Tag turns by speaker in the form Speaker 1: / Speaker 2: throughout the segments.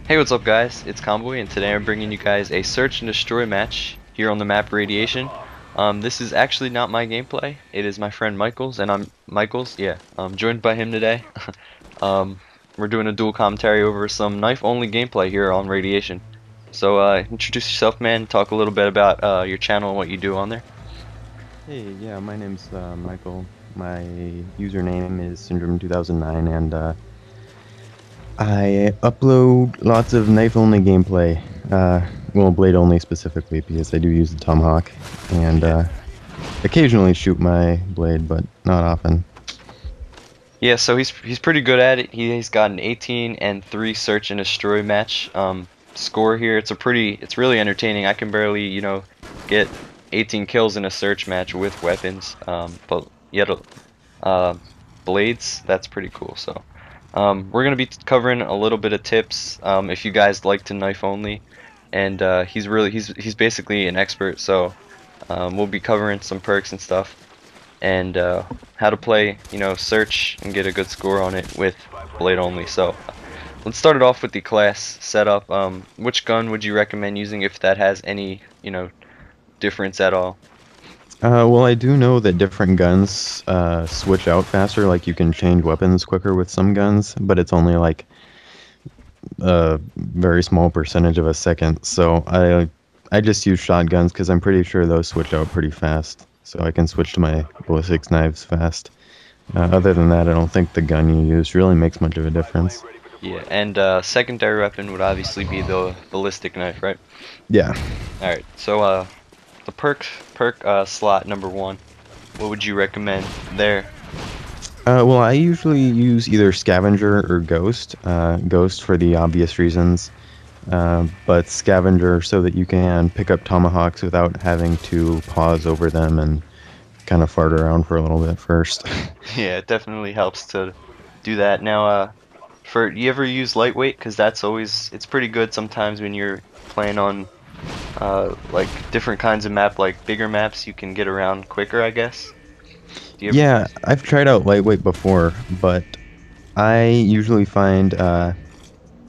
Speaker 1: Hey, what's up guys? It's Convoy and today I'm bringing you guys a search and destroy match here on the map Radiation. This is actually not my gameplay. It is my friend Michael's and I'm joined by him today. um, we're doing a dual commentary over some knife only gameplay here on Radiation. So introduce yourself, man. Talk a little bit about your channel and what you do on there.
Speaker 2: Hey, yeah, my name's Michael. My username is Syndrome2009, and I upload lots of knife-only gameplay. Well, blade-only specifically, because I do use the tomahawk, and occasionally shoot my blade, but not often.
Speaker 1: Yeah, so he's pretty good at it. He's got an 18 and 3 search and destroy match score here. It's really entertaining. I can barely, get 18 kills in a search match with weapons. But yet blades, that's pretty cool. So we're gonna be covering a little bit of tips if you guys like to knife only, and he's basically an expert. So we'll be covering some perks and stuff and how to play, search and get a good score on it with blade only. So let's start it off with the class setup. Which gun would you recommend using if that has any, difference at all?
Speaker 2: Well, I do know that different guns switch out faster, like you can change weapons quicker with some guns, but it's only like a very small percentage of a second. So I just use shotguns because I'm pretty sure those switch out pretty fast. So I can switch to my ballistics knives fast. Other than that, I don't think the gun you use really makes much of a difference.
Speaker 1: Yeah, and secondary weapon would obviously be the ballistic knife, right?
Speaker 2: Yeah.
Speaker 1: All right. So the perk slot number 1. What would you recommend there?
Speaker 2: Well, I usually use either Scavenger or Ghost. Ghost for the obvious reasons, but Scavenger so that you can pick up tomahawks without having to pause over them and kind of fart around for a little bit first.
Speaker 1: Yeah, it definitely helps to do that. Now, for you ever use lightweight? Because it's pretty good sometimes when you're playing on like different kinds of map, like bigger maps, you can get around quicker, I guess. Do you ever?
Speaker 2: Yeah, I've tried out lightweight before, but I usually find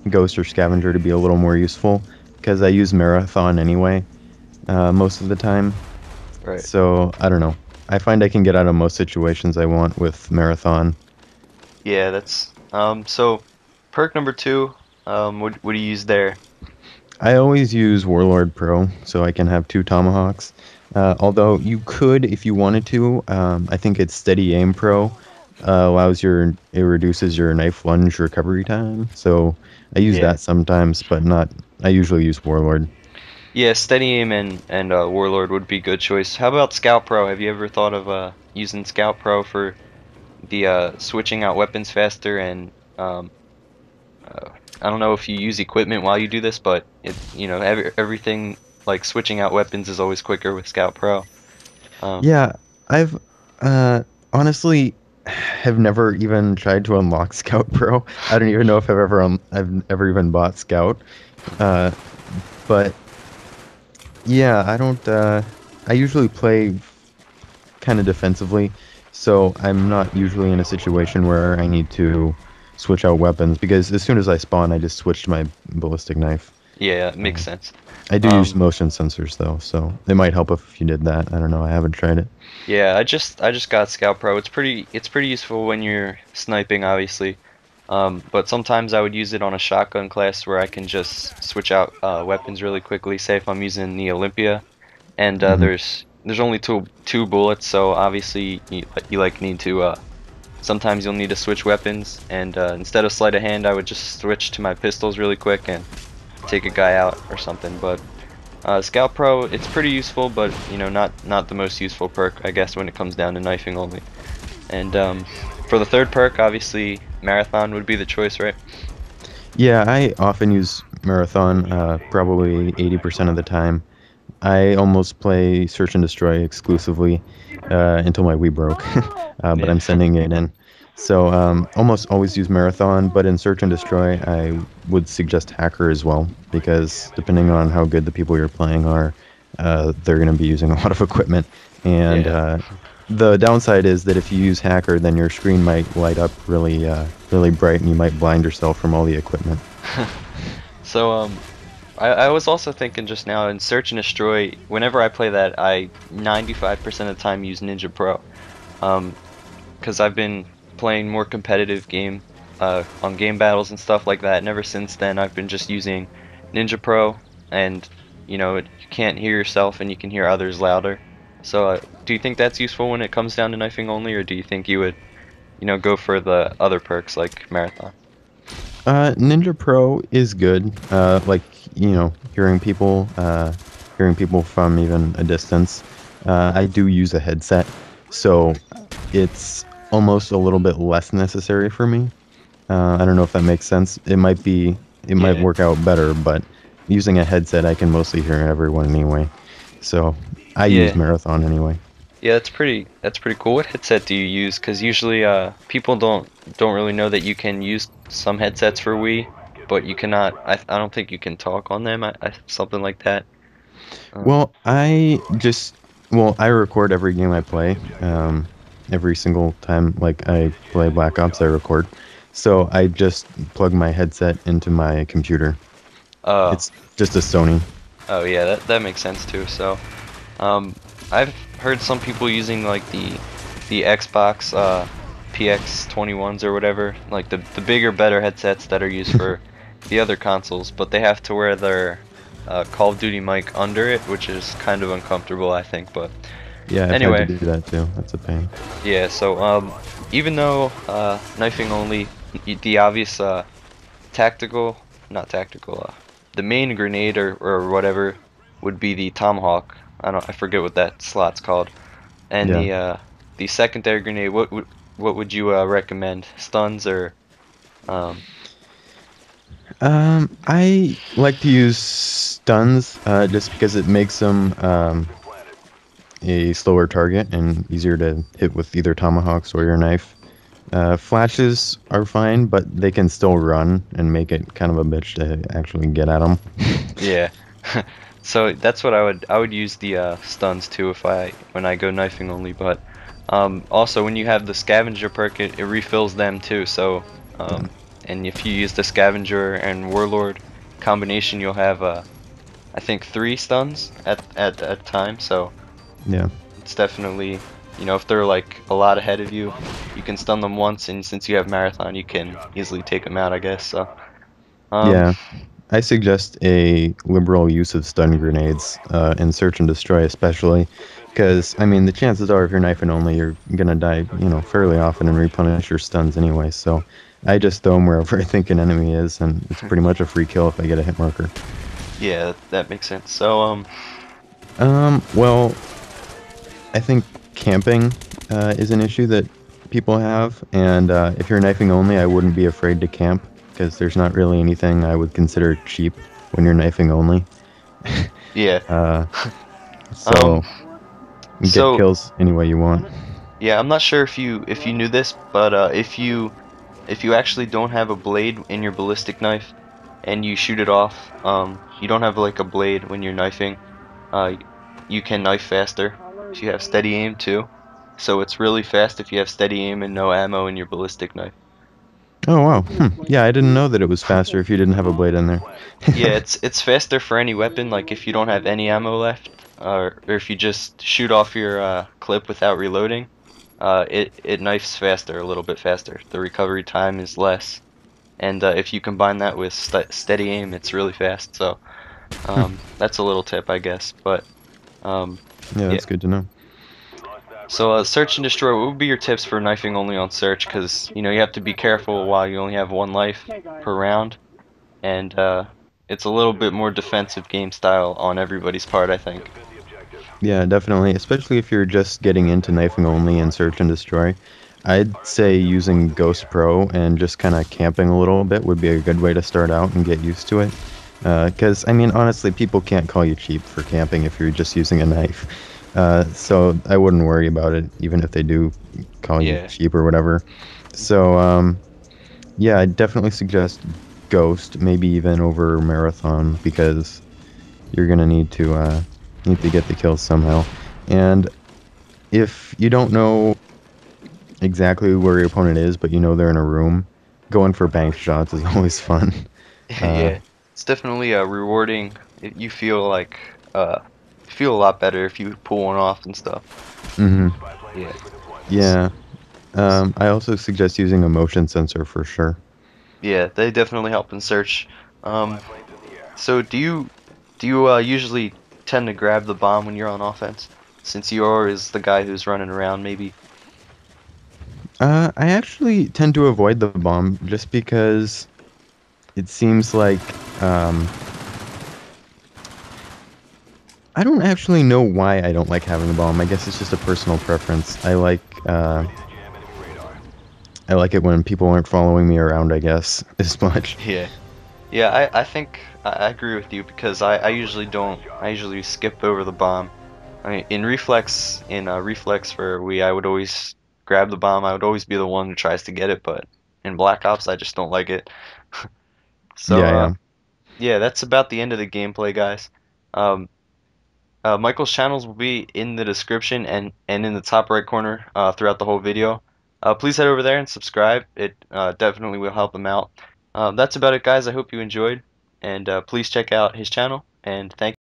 Speaker 2: Ghost or Scavenger to be a little more useful because I use Marathon anyway, most of the time.
Speaker 1: Right.
Speaker 2: So I don't know. I find I can get out of most situations I want with Marathon.
Speaker 1: Yeah, that's so perk number 2, what do you use there?
Speaker 2: I always use Warlord Pro so I can have two tomahawks. Although you could, if you wanted to, I think it's Steady Aim Pro. It reduces your knife lunge recovery time. So I use
Speaker 1: Yeah.
Speaker 2: that sometimes, but not. I usually use Warlord.
Speaker 1: Yeah, steady aim and warlord would be good choice. How about Scout Pro? Have you ever thought of using Scout Pro for the switching out weapons faster and uh, I don't know if you use equipment while you do this, but everything like switching out weapons is always quicker with Scout Pro. Um,
Speaker 2: Yeah, I've honestly have never even tried to unlock Scout Pro. I don't even know if I've ever even bought Scout. Uh, but yeah, I don't. I usually play kind of defensively, so I'm not usually in a situation where I need to switch out weapons because as soon as I spawn, I just switch to my ballistic knife.
Speaker 1: yeah, it makes
Speaker 2: Uh,
Speaker 1: sense.
Speaker 2: I do use
Speaker 1: Um,
Speaker 2: motion sensors though, so it might help if you did that. I don't know. I haven't tried it.
Speaker 1: yeah, I just got Scout Pro. It's pretty useful when you're sniping, obviously. But sometimes I would use it on a shotgun class where I can just switch out weapons really quickly. Say if I'm using the Olympia, and
Speaker 2: Hmm.
Speaker 1: there's only two bullets, so obviously you like need to. Sometimes you'll need to switch weapons, and instead of sleight of hand, I would just switch to my pistols really quick and take a guy out or something. But Scout Pro, it's pretty useful, but not the most useful perk, I guess, when it comes down to knifing only. And for the third perk, obviously Marathon would be the choice, right?
Speaker 2: Yeah, I often use Marathon, probably 80% of the time. I almost play Search and Destroy exclusively until my Wii broke, but
Speaker 1: Yeah.
Speaker 2: I'm sending it in. So almost always use Marathon, but in Search and Destroy, I would suggest Hacker as well, because depending on how good the people you're playing are, they're going to be using a lot of equipment. And
Speaker 1: Yeah.
Speaker 2: The downside is that if you use Hacker, then your screen might light up really bright, and you might blind yourself from all the equipment.
Speaker 1: So I was also thinking just now in Search and Destroy. Whenever I play that, I 95% of the time use Ninja Pro. Um, because I've been playing more competitive on game battles and stuff like that. And ever since then, I've been just using Ninja Pro, and you can't hear yourself and you can hear others louder. So, do you think that's useful when it comes down to knifing only, or do you think you would, go for the other perks like Marathon?
Speaker 2: Ninja Pro is good. Like hearing people from even a distance. I do use a headset, so it's almost a little bit less necessary for me. I don't know if that makes sense. It might
Speaker 1: Yeah,
Speaker 2: work out better, but using a headset, I can mostly hear everyone anyway. So I use
Speaker 1: yeah.
Speaker 2: Marathon anyway.
Speaker 1: Yeah, that's pretty cool. What headset do you use? Because usually people don't really know that you can use some headsets for Wii, but you cannot. I don't think you can talk on them. Something like that. Um,
Speaker 2: Well, I record every game I play. Every single time, like I play Black Ops, I record. So I just plug my headset into my computer.
Speaker 1: oh,
Speaker 2: It's just a Sony.
Speaker 1: oh yeah, that makes sense too. So um, I've heard some people using like the Xbox PX21s or whatever, like the bigger, better headsets that are used for the other consoles, but they have to wear their Call of Duty mic under it, which is kind of uncomfortable, I think. But
Speaker 2: Yeah, I've had to
Speaker 1: anyway,
Speaker 2: do that too. That's a pain.
Speaker 1: yeah. So even though knifing only, the obvious tactical, not tactical, the main grenade or whatever would be the tomahawk. I forget what that slot's called. And
Speaker 2: Yeah.
Speaker 1: the secondary grenade, what would you recommend? Stuns or um
Speaker 2: I like to use stuns just because it makes them a slower target and easier to hit with either tomahawks or your knife. Flashes are fine, but they can still run and make it kind of a bitch to actually get at them.
Speaker 1: yeah. So that's what I would use the stuns too if I when I go knifing only, but also when you have the scavenger perk, it refills them too. So
Speaker 2: Yeah.
Speaker 1: and if you use the scavenger and warlord combination, you'll have I think 3 stuns at a time. So
Speaker 2: Yeah.
Speaker 1: it's definitely, if they're like a lot ahead of you, you can stun them once, and since you have marathon, you can easily take them out, I guess. So um
Speaker 2: Yeah. I suggest a liberal use of stun grenades in search and destroy, especially because I mean the chances are if you're knife and only, you're gonna die, fairly often and replenish your stuns anyway. So I just throw them wherever I think an enemy is, and it's pretty much a free kill if I get a hit marker.
Speaker 1: yeah, that makes sense. So
Speaker 2: Well, I think camping is an issue that people have, and if you're knifing only, I wouldn't be afraid to camp because there's not really anything I would consider cheap when you're knifing only.
Speaker 1: yeah.
Speaker 2: Uh,
Speaker 1: um
Speaker 2: so you get
Speaker 1: so
Speaker 2: kills any way you want.
Speaker 1: yeah, I'm not sure if you knew this, but if you actually don't have a blade in your ballistic knife and you shoot it off, you don't have like a blade when you're knifing, uh, you can knife faster if you have steady aim too. So it's really fast if you have steady aim and no ammo in your ballistic knife.
Speaker 2: Oh wow, yeah, I didn't know that it was faster if you didn't have a blade in there.
Speaker 1: Yeah, it's faster for any weapon. Like if you don't have any ammo left, or if you just shoot off your clip without reloading, it knifes faster, a little bit faster. The recovery time is less, and if you combine that with steady aim, it's really fast. So that's a little tip, I guess. But um,
Speaker 2: Yeah,
Speaker 1: yeah.
Speaker 2: that's good to know.
Speaker 1: So search and destroy. What would be your tips for knifing only on search? Because you have to be careful while you only have one life per round, and it's a little bit more defensive game style on everybody's part, I think.
Speaker 2: Yeah, definitely, especially if you're just getting into knifing only and search and destroy. I'd say using Ghost Pro and just kind of camping a little bit would be a good way to start out and get used to it. Because, I mean, honestly, people can't call you cheap for camping if you're just using a knife. So I wouldn't worry about it, even if they do call you
Speaker 1: Yeah,
Speaker 2: cheap or whatever. So, yeah, I definitely suggest Ghost, maybe even over Marathon, because you're gonna need to get the kills somehow. And if you don't know exactly where your opponent is, but you know they're in a room, going for bank shots is always fun. Uh,
Speaker 1: Yeah, it's definitely rewarding. You feel like you feel a lot better if you pull one off and stuff.
Speaker 2: hmm
Speaker 1: Yeah.
Speaker 2: Yeah. I also suggest using a motion sensor for sure.
Speaker 1: Yeah, they definitely help in search. Um, so do you usually tend to grab the bomb when you're on offense, since you're is the guy who's running around maybe?
Speaker 2: I actually tend to avoid the bomb just because it seems like I don't actually know why I don't like having the bomb. I guess it's just a personal preference. I like it when people aren't following me around, I guess, as much.
Speaker 1: Yeah. Yeah, I think I agree with you because I usually don't. I usually skip over the bomb. I mean, in reflex for we, I would always grab the bomb. I would always be the one who tries to get it, but in Black Ops, I just don't like it. So,
Speaker 2: Yeah, yeah.
Speaker 1: yeah, that's about the end of the gameplay, guys. Um, Michael's channels will be in the description and in the top right corner throughout the whole video. Please head over there and subscribe. It definitely will help him out. That's about it, guys. I hope you enjoyed, and please check out his channel. And thank